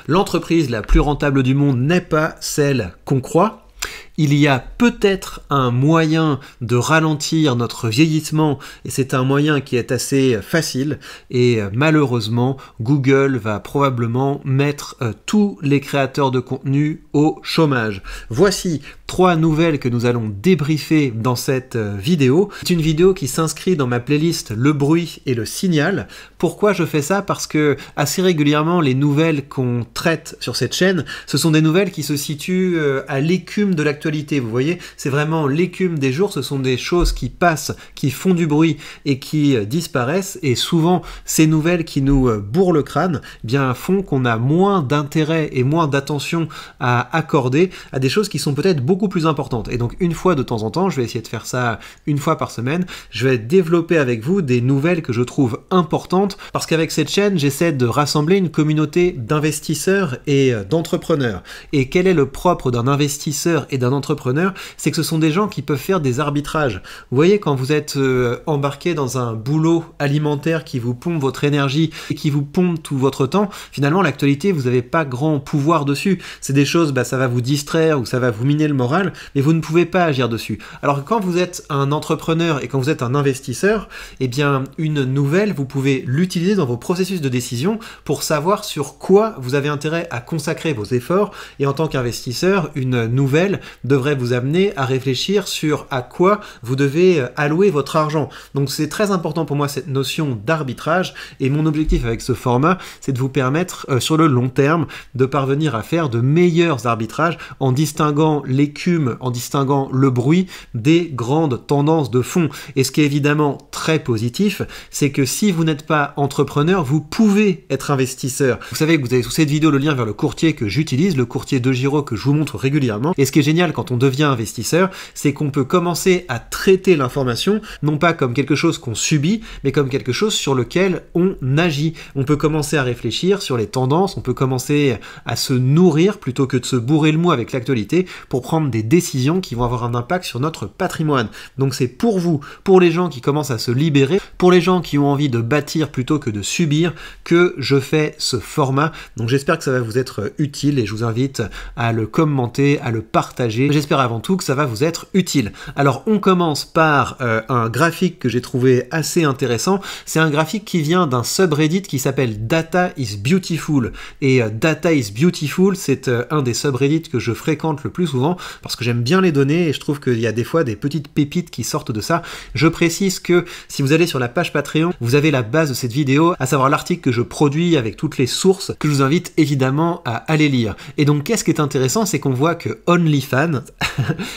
L'entreprise la plus rentable du monde n'est pas celle qu'on croit. Il y a peut-être un moyen de ralentir notre vieillissement et c'est un moyen qui est assez facile et malheureusement Google va probablement mettre tous les créateurs de contenu au chômage. Voici 3 nouvelles que nous allons débriefer dans cette vidéo. C'est une vidéo qui s'inscrit dans ma playlist Le bruit et le signal. Pourquoi je fais ça? Parce que assez régulièrement les nouvelles qu'on traite sur cette chaîne, ce sont des nouvelles qui se situent à l'écume de l'actualité. Vous voyez, c'est vraiment l'écume des jours, ce sont des choses qui passent, qui font du bruit et qui disparaissent et souvent ces nouvelles qui nous bourrent le crâne bien font qu'on a moins d'intérêt et moins d'attention à accorder à des choses qui sont peut-être beaucoup plus importantes. Et donc une fois de temps en temps, je vais essayer de faire ça une fois par semaine, je vais développer avec vous des nouvelles que je trouve importantes parce qu'avec cette chaîne, j'essaie de rassembler une communauté d'investisseurs et d'entrepreneurs. Et quel est le propre d'un investisseur et d'un entrepreneur? C'est que ce sont des gens qui peuvent faire des arbitrages. Vous voyez, quand vous êtes embarqué dans un boulot alimentaire qui vous pompe votre énergie et qui vous pompe tout votre temps, finalement l'actualité, vous n'avez pas grand pouvoir dessus. C'est des choses, ça va vous distraire ou ça va vous miner le moral, mais vous ne pouvez pas agir dessus. Alors que quand vous êtes un entrepreneur et quand vous êtes un investisseur, eh bien une nouvelle, vous pouvez l'utiliser dans vos processus de décision pour savoir sur quoi vous avez intérêt à consacrer vos efforts. Et en tant qu'investisseur, une nouvelle devrait vous amener à réfléchir sur à quoi vous devez allouer votre argent. Donc c'est très important pour moi cette notion d'arbitrage et mon objectif avec ce format, c'est de vous permettre sur le long terme de parvenir à faire de meilleurs arbitrages en distinguant l'écume, en distinguant le bruit des grandes tendances de fond. Et ce qui est évidemment très positif, c'est que si vous n'êtes pas entrepreneur, vous pouvez être investisseur. Vous savez que vous avez sous cette vidéo le lien vers le courtier que j'utilise, le courtier DeGiro que je vous montre régulièrement. Et ce qui est génial quand on devient investisseur, c'est qu'on peut commencer à traiter l'information, non pas comme quelque chose qu'on subit, mais comme quelque chose sur lequel on agit. On peut commencer à réfléchir sur les tendances, on peut commencer à se nourrir plutôt que de se bourrer le mou avec l'actualité pour prendre des décisions qui vont avoir un impact sur notre patrimoine. Donc c'est pour vous, pour les gens qui commencent à se libérer, pour les gens qui ont envie de bâtir plutôt que de subir, que je fais ce format. Donc j'espère que ça va vous être utile et je vous invite à le commenter, à le partager. J'espère avant tout que ça va vous être utile. Alors on commence par un graphique que j'ai trouvé assez intéressant. C'est un graphique qui vient d'un subreddit qui s'appelle Data is Beautiful. Et Data is Beautiful, c'est un des subreddits que je fréquente le plus souvent parce que j'aime bien les données et je trouve qu'il y a des fois des petites pépites qui sortent de ça. Je précise que si vous allez sur la page Patreon, vous avez la base de cette vidéo, à savoir l'article que je produis avec toutes les sources que je vous invite évidemment à aller lire. Et donc qu'est-ce qui est intéressant, c'est qu'on voit que OnlyFans,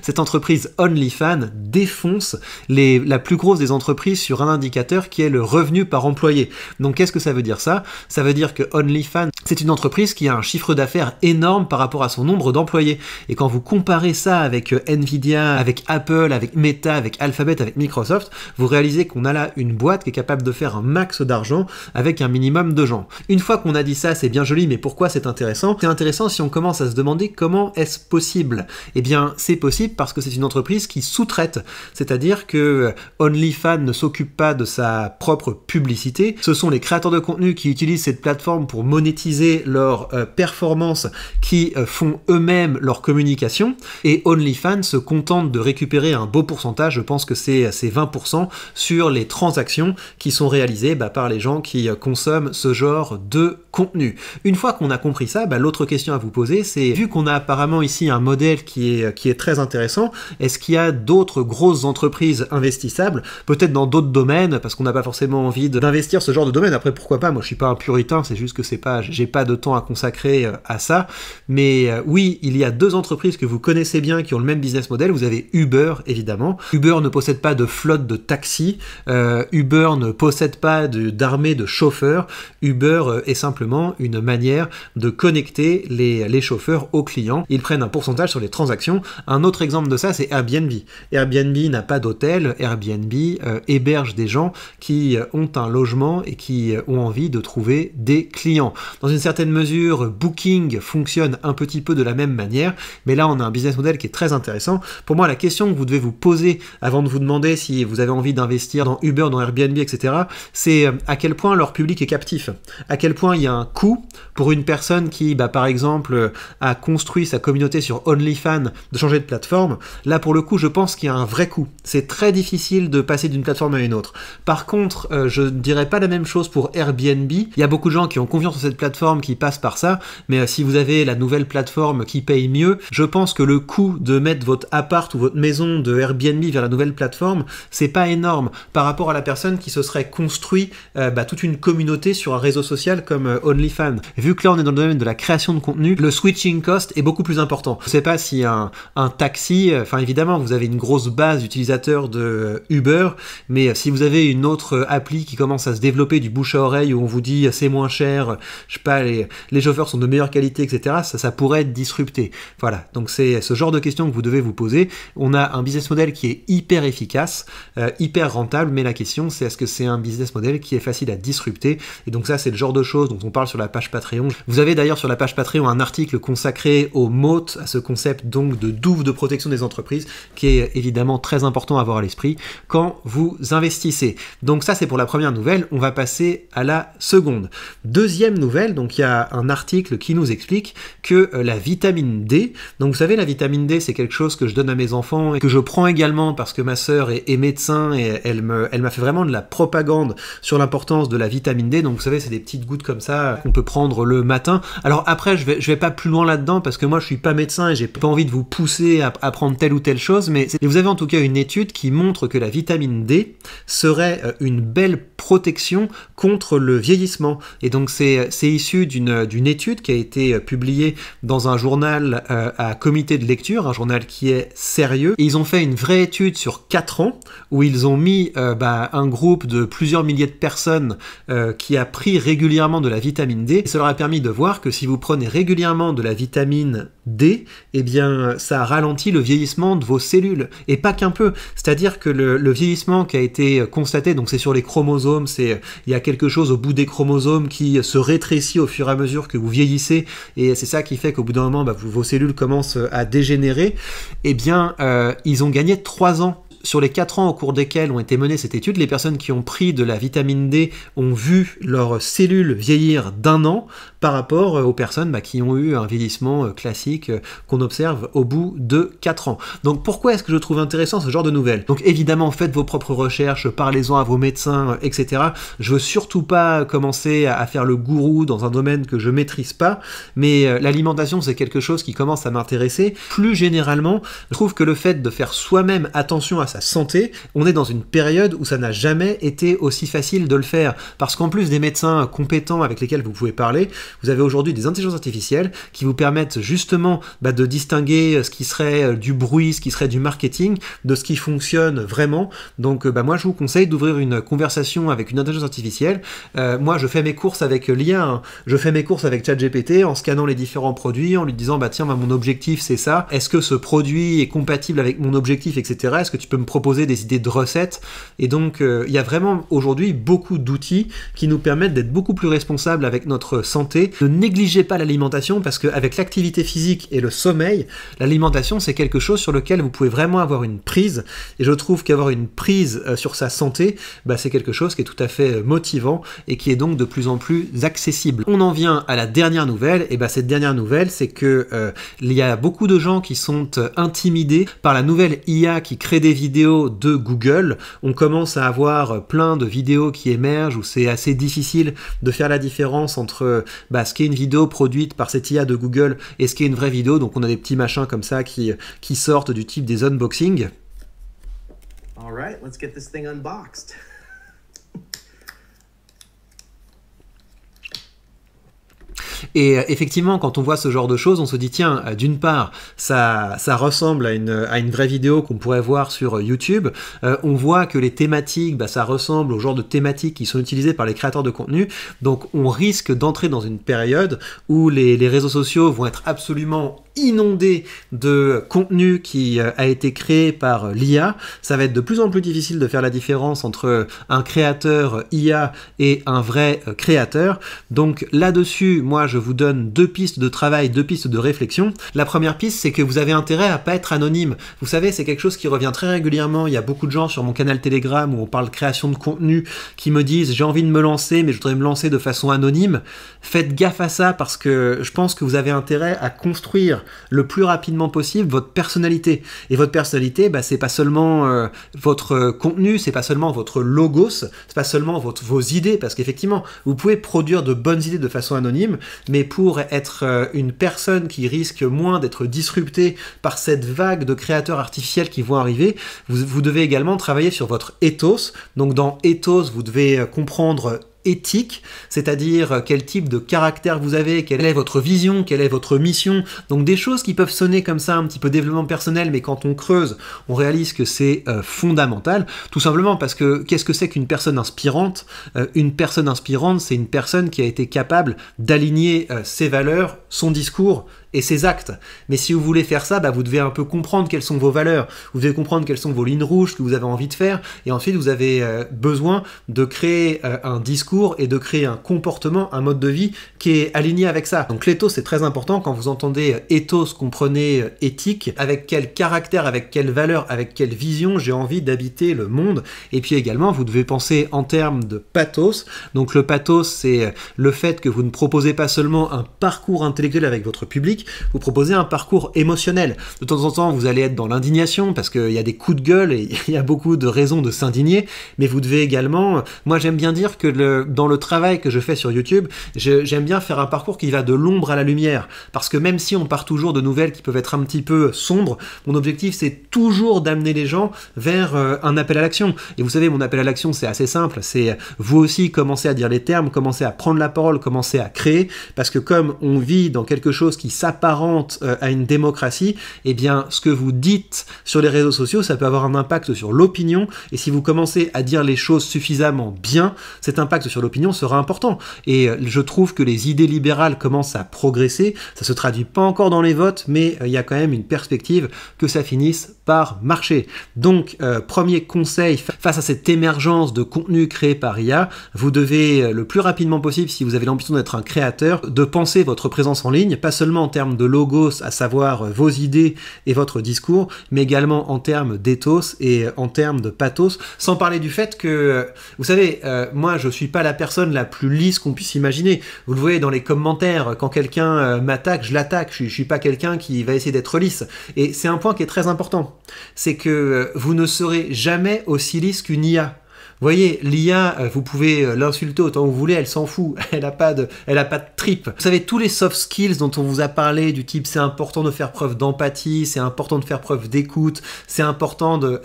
cette entreprise OnlyFans défonce la plus grosse des entreprises sur un indicateur qui est le revenu par employé. Donc qu'est-ce que ça veut dire ça? Ça veut dire que OnlyFans, c'est une entreprise qui a un chiffre d'affaires énorme par rapport à son nombre d'employés. Et quand vous comparez ça avec Nvidia, avec Apple, avec Meta, avec Alphabet, avec Microsoft, vous réalisez qu'on a là une boîte qui est capable de faire un max d'argent avec un minimum de gens. Une fois qu'on a dit ça, c'est bien joli, mais pourquoi c'est intéressant? C'est intéressant si on commence à se demander comment est-ce possible. Eh bien, c'est possible parce que c'est une entreprise qui sous-traite. C'est-à-dire que OnlyFans ne s'occupe pas de sa propre publicité. Ce sont les créateurs de contenu qui utilisent cette plateforme pour monétiser leurs performances, qui font eux-mêmes leur communication. Et OnlyFans se contente de récupérer un beau pourcentage, je pense que c'est 20% sur les transactions qui sont réalisées par les gens qui consomment ce genre de contenu. Une fois qu'on a compris ça, l'autre question à vous poser, c'est vu qu'on a apparemment ici un modèle qui est très intéressant, est-ce qu'il y a d'autres grosses entreprises investissables, peut-être dans d'autres domaines, parce qu'on n'a pas forcément envie d'investir ce genre de domaine. Après, pourquoi pas, moi je suis pas un puritain, c'est juste que j'ai pas de temps à consacrer à ça, mais oui, il y a deux entreprises que vous connaissez bien qui ont le même business model. Vous avez Uber, évidemment. Uber ne possède pas de flotte de taxis, Uber ne possède pas d'armée de chauffeurs. Uber est simplement une manière de connecter les chauffeurs aux clients. Ils prennent un pourcentage sur les transactions actions. Un autre exemple de ça, c'est Airbnb. Airbnb n'a pas d'hôtel, Airbnb héberge des gens qui ont un logement et qui ont envie de trouver des clients. Dans une certaine mesure, Booking fonctionne un petit peu de la même manière, mais là on a un business model qui est très intéressant. Pour moi, la question que vous devez vous poser avant de vous demander si vous avez envie d'investir dans Uber, dans Airbnb, etc., c'est à quel point leur public est captif, à quel point il y a un coût pour une personne qui, par exemple, a construit sa communauté sur OnlyFans de changer de plateforme. Là, pour le coup, je pense qu'il y a un vrai coût. C'est très difficile de passer d'une plateforme à une autre. Par contre, je ne dirais pas la même chose pour Airbnb. Il y a beaucoup de gens qui ont confiance en cette plateforme qui passent par ça, mais si vous avez la nouvelle plateforme qui paye mieux, je pense que le coût de mettre votre appart ou votre maison de Airbnb vers la nouvelle plateforme, c'est pas énorme par rapport à la personne qui se serait construit toute une communauté sur un réseau social comme OnlyFans. Vu que là on est dans le domaine de la création de contenu, le switching cost est beaucoup plus important. Je sais pas si un taxi, enfin évidemment vous avez une grosse base d'utilisateurs de Uber, mais si vous avez une autre appli qui commence à se développer du bouche à oreille où on vous dit c'est moins cher, je sais pas, les chauffeurs sont de meilleure qualité, etc., ça pourrait être disrupté. Voilà, donc c'est ce genre de questions que vous devez vous poser. On a un business model qui est hyper efficace, hyper rentable, mais la question c'est est-ce que c'est un business model qui est facile à disrupter? Et donc ça c'est le genre de choses dont on parle sur la page Patreon. Vous avez d'ailleurs sur la page Patreon un article consacré au moat, à ce concept donc de double de protection des entreprises, qui est évidemment très important à avoir à l'esprit quand vous investissez. Donc ça c'est pour la première nouvelle, on va passer à la seconde. Deuxième nouvelle, donc il y a un article qui nous explique que la vitamine D, donc vous savez la vitamine D c'est quelque chose que je donne à mes enfants et que je prends également parce que ma sœur est médecin et elle m'a fait vraiment de la propagande sur l'importance de la vitamine D. Donc vous savez c'est des petites gouttes comme ça qu'on peut prendre le matin. Alors après je vais pas plus loin là-dedans parce que moi je suis pas médecin et j'ai pas envie de vous pousser à prendre telle ou telle chose, mais vous avez en tout cas une étude qui montre que la vitamine D serait une belle protection contre le vieillissement. Et donc c'est issu d'une étude qui a été publiée dans un journal à comité de lecture, un journal qui est sérieux. Et ils ont fait une vraie étude sur 4 ans où ils ont mis un groupe de plusieurs milliers de personnes qui a pris régulièrement de la vitamine D. Et ça leur a permis de voir que si vous prenez régulièrement de la vitamine D, eh bien ça ralentit le vieillissement de vos cellules. Et pas qu'un peu. C'est-à-dire que le vieillissement qui a été constaté, donc c'est sur les chromosomes, il y a quelque chose au bout des chromosomes qui se rétrécit au fur et à mesure que vous vieillissez, et c'est ça qui fait qu'au bout d'un moment, vos cellules commencent à dégénérer. Eh bien, ils ont gagné 3 ans. Sur les 4 ans au cours desquels ont été menées cette étude, les personnes qui ont pris de la vitamine D ont vu leurs cellules vieillir d'1 an par rapport aux personnes qui ont eu un vieillissement classique qu'on observe au bout de 4 ans. Donc pourquoi est-ce que je trouve intéressant ce genre de nouvelles? Donc évidemment, faites vos propres recherches, parlez-en à vos médecins, etc. Je veux surtout pas commencer à faire le gourou dans un domaine que je maîtrise pas, mais l'alimentation c'est quelque chose qui commence à m'intéresser. Plus généralement, je trouve que le fait de faire soi-même attention à sa santé, on est dans une période où ça n'a jamais été aussi facile de le faire, parce qu'en plus des médecins compétents avec lesquels vous pouvez parler, vous avez aujourd'hui des intelligences artificielles qui vous permettent justement de distinguer ce qui serait du bruit, ce qui serait du marketing, de ce qui fonctionne vraiment. Donc moi je vous conseille d'ouvrir une conversation avec une intelligence artificielle. Moi je fais mes courses avec l'IA, hein. Je fais mes courses avec ChatGPT en scannant les différents produits, en lui disant tiens mon objectif c'est ça, est-ce que ce produit est compatible avec mon objectif, etc. Est-ce que tu peux me proposer des idées de recettes? Et donc il y a vraiment aujourd'hui beaucoup d'outils qui nous permettent d'être beaucoup plus responsables avec notre santé. Ne négligez pas l'alimentation parce qu'avec l'activité physique et le sommeil, l'alimentation c'est quelque chose sur lequel vous pouvez vraiment avoir une prise, et je trouve qu'avoir une prise sur sa santé, c'est quelque chose qui est tout à fait motivant et qui est donc de plus en plus accessible. On en vient à la dernière nouvelle, et cette dernière nouvelle c'est que il y a beaucoup de gens qui sont intimidés par la nouvelle IA qui crée des vidéos de Google. On commence à avoir plein de vidéos qui émergent où c'est assez difficile de faire la différence entre ce qui est une vidéo produite par cette IA de Google et ce qui est une vraie vidéo. Donc on a des petits machins comme ça qui sortent du type des unboxings. All right, let's get this thing unboxed. Et effectivement, quand on voit ce genre de choses, on se dit tiens, d'une part, ça ressemble à une vraie vidéo qu'on pourrait voir sur YouTube. On voit que les thématiques, ça ressemble au genre de thématiques qui sont utilisées par les créateurs de contenu. Donc on risque d'entrer dans une période où les réseaux sociaux vont être absolument inondé de contenu qui a été créé par l'IA. Ça va être de plus en plus difficile de faire la différence entre un créateur IA et un vrai créateur. Donc là-dessus, moi je vous donne 2 pistes de travail, 2 pistes de réflexion. La première piste, c'est que vous avez intérêt à pas être anonyme. Vous savez, c'est quelque chose qui revient très régulièrement. Il y a beaucoup de gens sur mon canal Telegram où on parle création de contenu qui me disent j'ai envie de me lancer mais je voudrais me lancer de façon anonyme. Faites gaffe à ça parce que je pense que vous avez intérêt à construire le plus rapidement possible votre personnalité. Et votre personnalité, c'est pas seulement votre contenu, c'est pas seulement votre logos, c'est pas seulement vos idées, parce qu'effectivement, vous pouvez produire de bonnes idées de façon anonyme, mais pour être une personne qui risque moins d'être disruptée par cette vague de créateurs artificiels qui vont arriver, vous devez également travailler sur votre ethos. Donc dans ethos, vous devez comprendre éthique, c'est-à-dire quel type de caractère vous avez, quelle est votre vision, quelle est votre mission, donc des choses qui peuvent sonner comme ça un petit peu développement personnel, mais quand on creuse, on réalise que c'est fondamental, tout simplement parce que qu'est-ce que c'est qu'une personne inspirante? Une personne inspirante, c'est une personne qui a été capable d'aligner ses valeurs, son discours et ses actes. Mais si vous voulez faire ça, vous devez un peu comprendre quelles sont vos valeurs, vous devez comprendre quelles sont vos lignes rouges que vous avez envie de faire, et ensuite vous avez besoin de créer un discours et de créer un comportement, un mode de vie qui est aligné avec ça. Donc l'éthos c'est très important. Quand vous entendez ethos, comprenez éthique, avec quel caractère, avec quelle valeur, avec quelle vision j'ai envie d'habiter le monde. Et puis également vous devez penser en termes de pathos. Donc le pathos c'est le fait que vous ne proposez pas seulement un parcours intellectuel avec votre public, vous proposez un parcours émotionnel. De temps en temps vous allez être dans l'indignation parce qu'il y a des coups de gueule et il y a beaucoup de raisons de s'indigner, mais vous devez également, moi j'aime bien dire que dans le travail que je fais sur YouTube, j'aime bien faire un parcours qui va de l'ombre à la lumière, parce que même si on part toujours de nouvelles qui peuvent être un petit peu sombres, mon objectif c'est toujours d'amener les gens vers un appel à l'action. Et vous savez, mon appel à l'action c'est assez simple, c'est vous aussi commencer à dire les termes, commencer à prendre la parole, commencer à créer, parce que comme on vit dans quelque chose qui s'apparente à une démocratie, eh bien ce que vous dites sur les réseaux sociaux, ça peut avoir un impact sur l'opinion, et si vous commencez à dire les choses suffisamment bien, cet impact sur l'opinion sera important. Et je trouve que les idées libérales commencent à progresser, ça se traduit pas encore dans les votes, mais il y a quand même une perspective que ça finisse par marcher. Donc premier conseil face à cette émergence de contenu créé par IA, vous devez le plus rapidement possible, si vous avez l'ambition d'être un créateur, de penser votre présence en ligne, pas seulement en termes de logos, à savoir vos idées et votre discours, mais également en termes d'ethos et en termes de pathos, sans parler du fait que, vous savez, moi je suis pas la personne la plus lisse qu'on puisse imaginer. Vous le voyez dans les commentaires, quand quelqu'un m'attaque, je l'attaque, je suis pas quelqu'un qui va essayer d'être lisse. Et c'est un point qui est très important, c'est que vous ne serez jamais aussi lisse qu'une IA. Vous voyez, l'IA, vous pouvez l'insulter autant que vous voulez, elle s'en fout, elle a pas de trip. Vous savez, tous les soft skills dont on vous a parlé, du type c'est important de faire preuve d'empathie, c'est important de faire preuve d'écoute, c'est important de...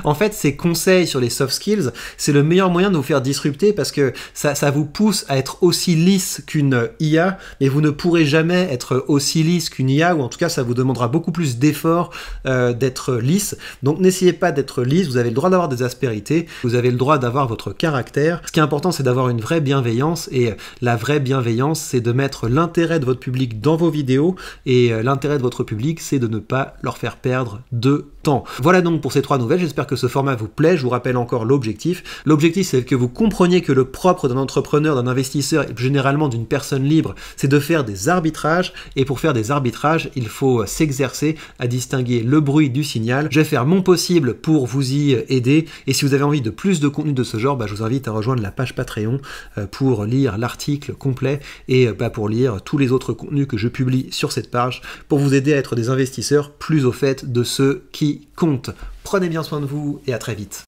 En fait, ces conseils sur les soft skills, c'est le meilleur moyen de vous faire disrupter parce que ça vous pousse à être aussi lisse qu'une IA, mais vous ne pourrez jamais être aussi lisse qu'une IA, ou en tout cas, ça vous demandera beaucoup plus d'efforts d'être lisse. Donc, n'essayez pas d'être lisse, vous avez le droit d'avoir des aspérités, vous avez le droit d'avoir votre caractère. Ce qui est important, c'est d'avoir une vraie bienveillance, et la vraie bienveillance, c'est de mettre l'intérêt de votre public dans vos vidéos, et l'intérêt de votre public, c'est de ne pas leur faire perdre de temps. Voilà donc pour ces 3 nouvelles, j'espère que ce format vous plaît. Je vous rappelle encore l'objectif. L'objectif, c'est que vous compreniez que le propre d'un entrepreneur, d'un investisseur, et généralement d'une personne libre, c'est de faire des arbitrages, et pour faire des arbitrages, il faut s'exercer à distinguer le bruit du signal. Je vais faire mon possible pour vous y aider, et si vous avez envie de plus de contenu de ce genre, je vous invite à rejoindre la page Patreon pour lire l'article complet et pour lire tous les autres contenus que je publie sur cette page pour vous aider à être des investisseurs plus au fait de ce qui compte. Prenez bien soin de vous et à très vite.